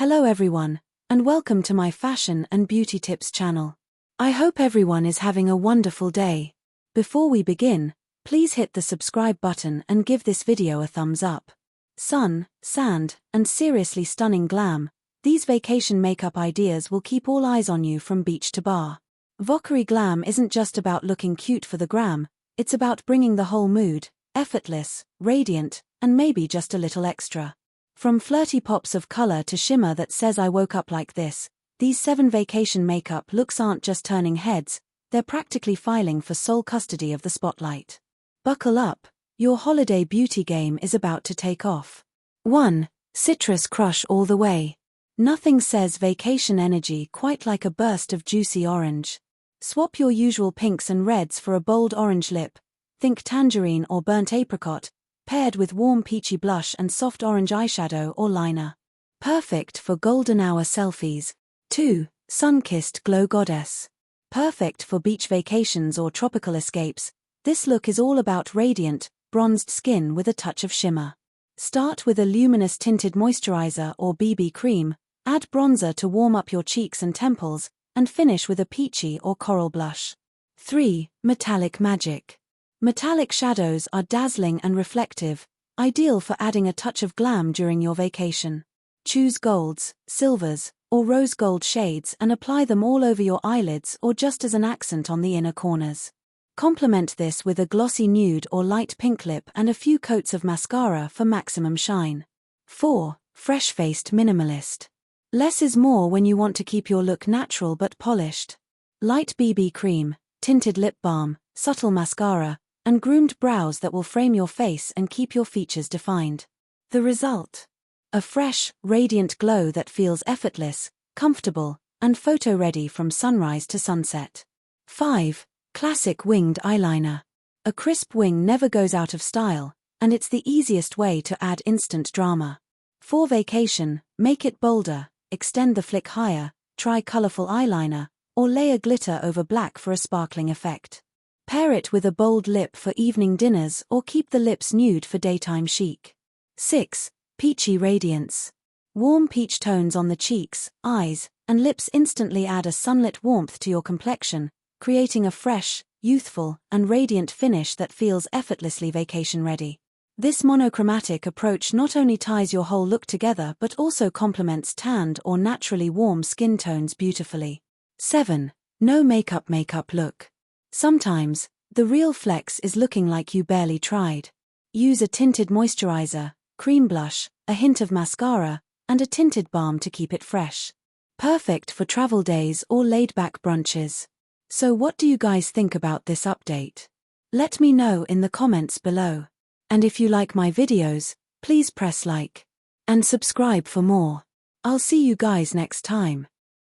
Hello everyone, and welcome to my fashion and beauty tips channel. I hope everyone is having a wonderful day. Before we begin, please hit the subscribe button and give this video a thumbs up. Sun, sand, and seriously stunning glam, these vacation makeup ideas will keep all eyes on you from beach to bar. Vacay glam isn't just about looking cute for the gram, it's about bringing the whole mood, effortless, radiant, and maybe just a little extra. From flirty pops of color to shimmer that says I woke up like this, these 7 vacation makeup looks aren't just turning heads, they're practically filing for sole custody of the spotlight. Buckle up, your holiday beauty game is about to take off. 1. Citrus crush all the way. Nothing says vacation energy quite like a burst of juicy orange. Swap your usual pinks and reds for a bold orange lip, think tangerine or burnt apricot, paired with warm peachy blush and soft orange eyeshadow or liner. Perfect for golden hour selfies. 2. Sun-kissed glow goddess. Perfect for beach vacations or tropical escapes, this look is all about radiant, bronzed skin with a touch of shimmer. Start with a luminous tinted moisturizer or BB cream, add bronzer to warm up your cheeks and temples, and finish with a peachy or coral blush. 3. Metallic magic. Metallic shadows are dazzling and reflective, ideal for adding a touch of glam during your vacation. Choose golds, silvers, or rose gold shades and apply them all over your eyelids or just as an accent on the inner corners. Complement this with a glossy nude or light pink lip and a few coats of mascara for maximum shine. 4. Fresh-faced minimalist. Less is more when you want to keep your look natural but polished. Light BB cream, tinted lip balm, subtle mascara, and groomed brows that will frame your face and keep your features defined. The result? A fresh, radiant glow that feels effortless, comfortable, and photo-ready from sunrise to sunset. 5. Classic winged eyeliner. A crisp wing never goes out of style, and it's the easiest way to add instant drama. For vacation, make it bolder, extend the flick higher, try colorful eyeliner, or layer glitter over black for a sparkling effect. Pair it with a bold lip for evening dinners or keep the lips nude for daytime chic. 6. Peachy radiance. Warm peach tones on the cheeks, eyes, and lips instantly add a sunlit warmth to your complexion, creating a fresh, youthful, and radiant finish that feels effortlessly vacation-ready. This monochromatic approach not only ties your whole look together but also complements tanned or naturally warm skin tones beautifully. 7. No makeup look. Sometimes, the real flex is looking like you barely tried. Use a tinted moisturizer, cream blush, a hint of mascara, and a tinted balm to keep it fresh. Perfect for travel days or laid-back brunches. So what do you guys think about this update? Let me know in the comments below. And if you like my videos, please press like and subscribe for more. I'll see you guys next time.